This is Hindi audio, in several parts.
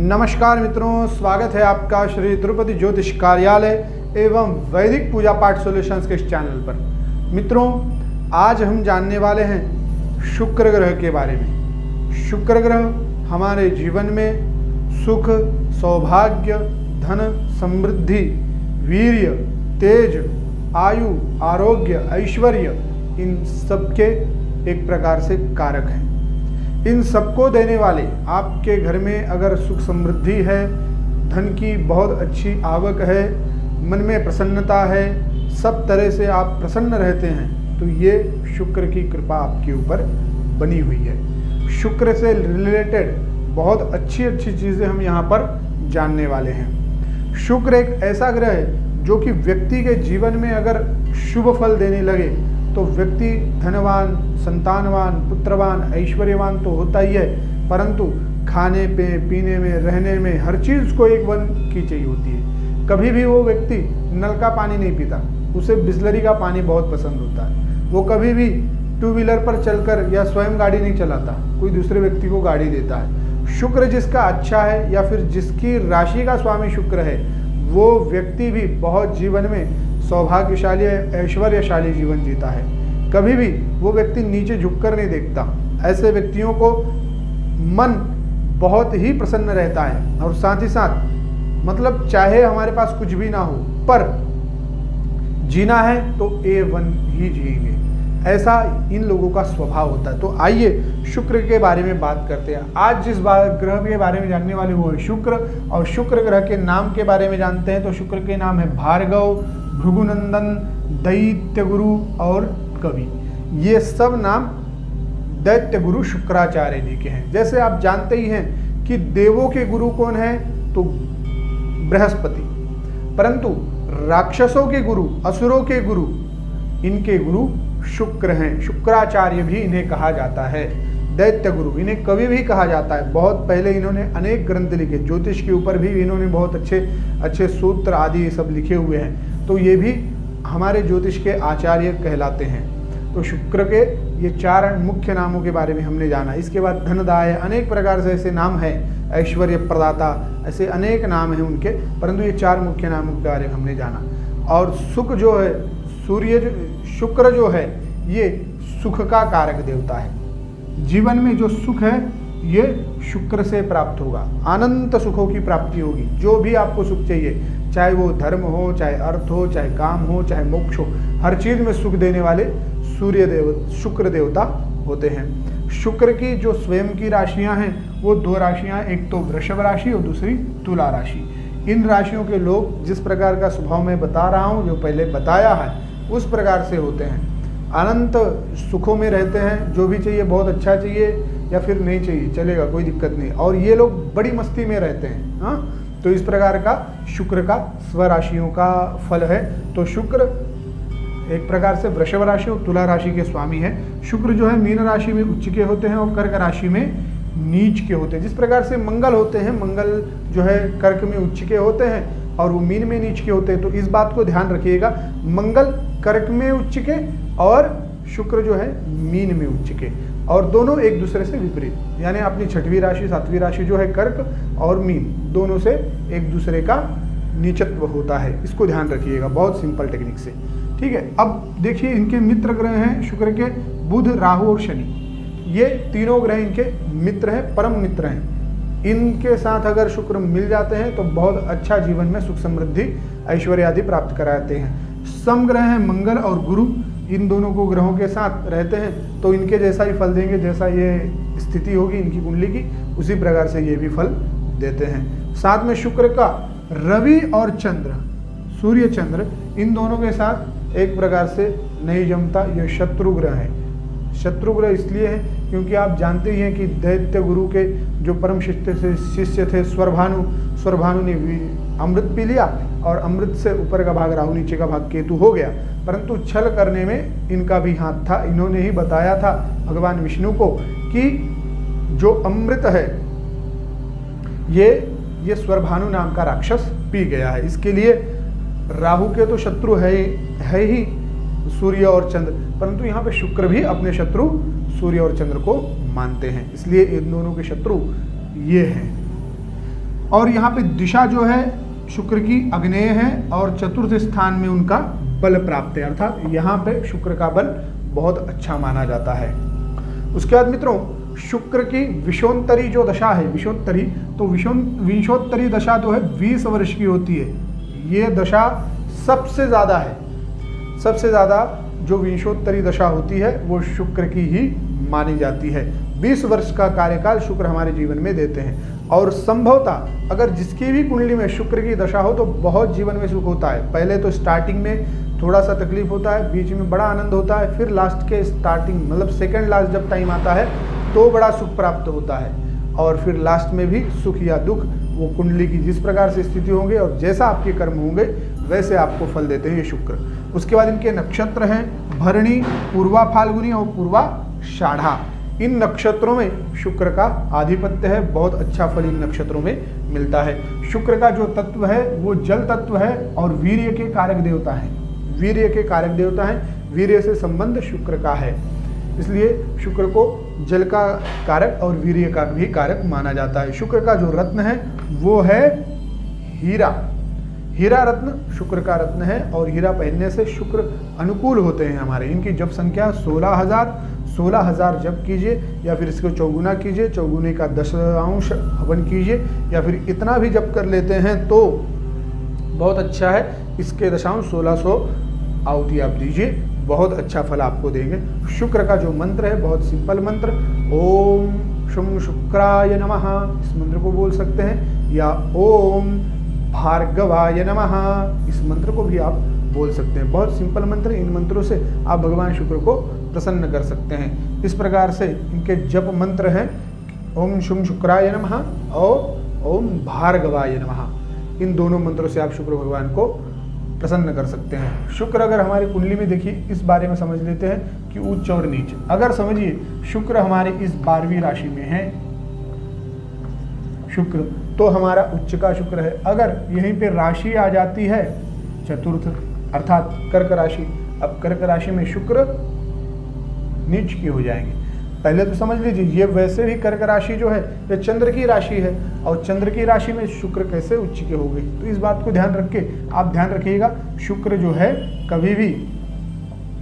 नमस्कार मित्रों, स्वागत है आपका श्री तिरुपति ज्योतिष कार्यालय एवं वैदिक पूजा पाठ सॉल्यूशंस के इस चैनल पर। मित्रों, आज हम जानने वाले हैं शुक्र ग्रह के बारे में। शुक्र ग्रह हमारे जीवन में सुख, सौभाग्य, धन, समृद्धि, वीर्य, तेज, आयु, आरोग्य, ऐश्वर्य, इन सबके एक प्रकार से कारक हैं। इन सबको देने वाले आपके घर में अगर सुख समृद्धि है, धन की बहुत अच्छी आवक है, मन में प्रसन्नता है, सब तरह से आप प्रसन्न रहते हैं, तो ये शुक्र की कृपा आपके ऊपर बनी हुई है। शुक्र से रिलेटेड बहुत अच्छी अच्छी चीज़ें हम यहाँ पर जानने वाले हैं। शुक्र एक ऐसा ग्रह है जो कि व्यक्ति के जीवन में अगर शुभ फल देने लगे तो व्यक्ति धनवान, संतानवान, पुत्रवान, ऐश्वर्यवान तो होता ही है, परंतु खाने पे, पीने में, रहने में हर चीज़ को एक वन की चाहिए होती है। कभी भी वो व्यक्ति नल का पानी नहीं पीता, उसे बिस्लरी का पानी बहुत पसंद होता है। वो कभी भी टू व्हीलर पर चलकर या स्वयं गाड़ी नहीं चलाता, कोई दूसरे व्यक्ति को गाड़ी देता है। शुक्र जिसका अच्छा है या फिर जिसकी राशि का स्वामी शुक्र है, वो व्यक्ति भी बहुत जीवन में सौभाग्यशाली, ऐश्वर्यशाली जीवन जीता है। कभी भी वो व्यक्ति नीचे झुककर नहीं देखता। ऐसे व्यक्तियों को मन बहुत ही प्रसन्न रहता है और साथ ही साथ मतलब चाहे हमारे पास कुछ भी ना हो, पर जीना है तो A1 ही जिएंगे, ऐसा इन लोगों का स्वभाव होता है। तो आइए शुक्र के बारे में बात करते हैं। आज जिस ग्रह के बारे में जानने वाले वो है शुक्र, और शुक्र ग्रह के नाम के बारे में जानते हैं। तो शुक्र के नाम है भार्गव, भृगुनंदन, दैत्य गुरु और कवि। ये सब नाम दैत्य गुरु शुक्राचार्य जी के हैं। जैसे आप जानते ही हैं कि देवों के गुरु कौन है, तो बृहस्पति, परंतु राक्षसों के गुरु, असुरों के गुरु, इनके गुरु शुक्र हैं। शुक्राचार्य भी इन्हें कहा जाता है, दैत्य गुरु, इन्हें कवि भी कहा जाता है। बहुत पहले इन्होंने अनेक ग्रंथ लिखे, ज्योतिष के ऊपर भी इन्होंने बहुत अच्छे अच्छे सूत्र आदि ये सब लिखे हुए हैं, तो ये भी हमारे ज्योतिष के आचार्य कहलाते हैं। तो शुक्र के ये 4 मुख्य नामों के बारे में हमने जाना। इसके बाद धनदाय, अनेक प्रकार से ऐसे नाम हैं, ऐश्वर्य प्रदाता, ऐसे अनेक नाम हैं उनके, परंतु ये 4 मुख्य नामों के बारे में हमने जाना। और सुख जो है, शुक्र जो है, ये सुख का कारक देवता है। जीवन में जो सुख है ये शुक्र से प्राप्त होगा, अनंत सुखों की प्राप्ति होगी। जो भी आपको सुख चाहिए, चाहे वो धर्म हो, चाहे अर्थ हो, चाहे काम हो, चाहे मोक्ष हो, हर चीज में सुख देने वाले शुक्र देवता होते हैं। शुक्र की जो स्वयं की राशियां हैं वो 2 राशियां, एक तो वृषभ राशि और दूसरी तुला राशि। इन राशियों के लोग जिस प्रकार का स्वभाव मैं बता रहा हूँ, जो पहले बताया है, उस प्रकार से होते हैं। अनंत सुखों में रहते हैं, जो भी चाहिए बहुत अच्छा चाहिए या फिर नहीं चाहिए चलेगा, कोई दिक्कत नहीं। और ये लोग बड़ी मस्ती में रहते हैं। हाँ, तो इस प्रकार का शुक्र का स्वराशियों का फल है। तो शुक्र एक प्रकार से वृषभ राशि और तुला राशि के स्वामी है। शुक्र जो है मीन राशि में उच्च के होते हैं और कर्क राशि में नीच के होते हैं। जिस प्रकार से मंगल होते हैं, मंगल जो है कर्क में उच्च के होते हैं और वो मीन में नीच के होते हैं। तो इस बात को ध्यान रखिएगा, मंगल कर्क में उच्च के और शुक्र जो है मीन में उच्च के, और दोनों एक दूसरे से विपरीत, यानी अपनी 6वीं राशि 7वीं राशि जो है कर्क और मीन, दोनों से एक दूसरे का नीचत्व होता है। इसको ध्यान रखिएगा बहुत सिंपल टेक्निक से, ठीक है। अब देखिए इनके मित्र ग्रह हैं शुक्र के बुध, राहु और शनि। ये तीनों ग्रह इनके मित्र हैं, परम मित्र हैं। इनके साथ अगर शुक्र मिल जाते हैं तो बहुत अच्छा जीवन में सुख समृद्धि, ऐश्वर्य आदि प्राप्त कराते हैं। सम ग्रह हैं मंगल और गुरु, इन दोनों को ग्रहों के साथ रहते हैं तो इनके जैसा ही फल देंगे, जैसा ये स्थिति होगी इनकी कुंडली की, उसी प्रकार से ये भी फल देते हैं। साथ में शुक्र का रवि और चंद्र, सूर्य चंद्र, इन दोनों के साथ एक प्रकार से नहीं जमता, ये शत्रु ग्रह है। शत्रु ग्रह इसलिए है क्योंकि आप जानते ही हैं कि दैत्य गुरु के जो परम शिष्य थे स्वरभानु ने अमृत पी लिया और अमृत से ऊपर का भाग राहु, नीचे का भाग केतु हो गया, परंतु छल करने में इनका भी हाथ था। इन्होंने ही बताया था भगवान विष्णु को कि जो अमृत है ये स्वरभानु नाम का राक्षस पी गया है। इसके लिए राहु के तो शत्रु है ही सूर्य और चंद्र, परंतु यहाँ पे शुक्र भी अपने शत्रु सूर्य और चंद्र को मानते हैं, इसलिए इन दोनों के शत्रु ये हैं। और यहाँ पे दिशा जो है शुक्र की अग्नेय है और चतुर्थ स्थान में उनका बल प्राप्त है, अर्थात यहाँ पे शुक्र का बल बहुत अच्छा माना जाता है। उसके बाद मित्रों शुक्र की विषोत्तरी जो दशा है, विषोत्तरी, तो विंशोत्तरी दशा जो है 20 वर्ष की होती है। ये दशा सबसे ज़्यादा है, सबसे ज़्यादा जो विंशोत्तरी दशा होती है वो शुक्र की ही मानी जाती है। 20 वर्ष का कार्यकाल शुक्र हमारे जीवन में देते हैं और संभवतः अगर जिसकी भी कुंडली में शुक्र की दशा हो तो बहुत जीवन में सुख होता है। पहले तो स्टार्टिंग में थोड़ा सा तकलीफ होता है, बीच में बड़ा आनंद होता है, फिर लास्ट के स्टार्टिंग मतलब सेकंड लास्ट जब टाइम आता है तो बड़ा सुख प्राप्त होता है, और फिर लास्ट में भी सुख या दुख वो कुंडली की जिस प्रकार से स्थिति होंगे और जैसा आपके कर्म होंगे वैसे आपको फल देते हैं ये शुक्र। उसके बाद इनके नक्षत्र हैं भरणी, पूर्वा फाल्गुनी और पूर्वा षाढ़ा। इन नक्षत्रों में शुक्र का आधिपत्य है, बहुत अच्छा फल इन नक्षत्रों में मिलता है। शुक्र का जो तत्व है वो जल तत्व है और वीर्य के कारक देवता है, वीर्य के कारक देवता है, वीर्य से संबंध शुक्र का है, इसलिए शुक्र को जल का कारक और वीर्य का भी कारक माना जाता है। शुक्र का जो रत्न है वो है हीरा, हीरा रत्न शुक्र का रत्न है और हीरा पहनने से शुक्र अनुकूल होते हैं हमारे। इनकी जप संख्या 16,000 जप कीजिए या फिर इसको चौगुना कीजिए, चौगुने का 10 हवन कीजिए या फिर इतना भी जप कर लेते हैं तो बहुत अच्छा है। इसके 1600 आहुति आप दीजिए, बहुत अच्छा फल आपको देंगे। शुक्र का जो मंत्र है बहुत सिंपल मंत्र, ओम शुम शुक्राय नमः, इस मंत्र को बोल सकते हैं, या ओम भार्गवाय नमः, इस मंत्र को भी आप बोल सकते हैं। बहुत सिंपल मंत्र, इन मंत्रों से आप भगवान शुक्र को प्रसन्न कर सकते हैं। इस प्रकार से इनके जप मंत्र हैं ओम शुम शुक्राय नमः और ओम भार्गवाय नमः। इन दोनों मंत्रों से आप शुक्र भगवान को प्रसन्न कर सकते हैं। शुक्र अगर हमारी कुंडली में देखिए, इस बारे में समझ लेते हैं कि उच्च और नीच। अगर समझिए शुक्र हमारे इस 12वीं राशि में है शुक्र, तो हमारा उच्च का शुक्र है। अगर यहीं पे राशि आ जाती है चतुर्थ अर्थात कर्क राशि, अब कर्क राशि में शुक्र नीच की हो जाएंगे। पहले तो समझ लीजिए ये वैसे भी कर्क राशि जो है ये चंद्र की राशि है और चंद्र की राशि में शुक्र कैसे उच्च के हो गई, तो इस बात को ध्यान रख के आप ध्यान रखिएगा शुक्र जो है कभी भी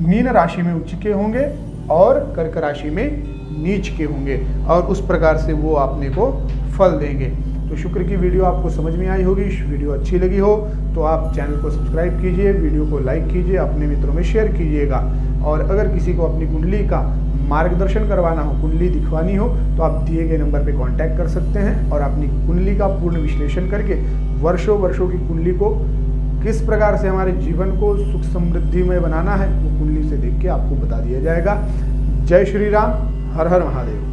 मीन राशि में उच्च के होंगे और कर्क राशि में नीच के होंगे और उस प्रकार से वो आपने को फल देंगे। तो शुक्र की वीडियो आपको समझ में आई होगी। वीडियो अच्छी लगी हो तो आप चैनल को सब्सक्राइब कीजिए, वीडियो को लाइक कीजिए, अपने मित्रों में शेयर कीजिएगा। और अगर किसी को अपनी कुंडली का मार्गदर्शन करवाना हो, कुंडली दिखवानी हो, तो आप दिए गए नंबर पे कांटेक्ट कर सकते हैं और अपनी कुंडली का पूर्ण विश्लेषण करके वर्षों की कुंडली को किस प्रकार से हमारे जीवन को सुख समृद्धि में बनाना है वो कुंडली से देख के आपको बता दिया जाएगा। जय श्री राम, हर हर महादेव।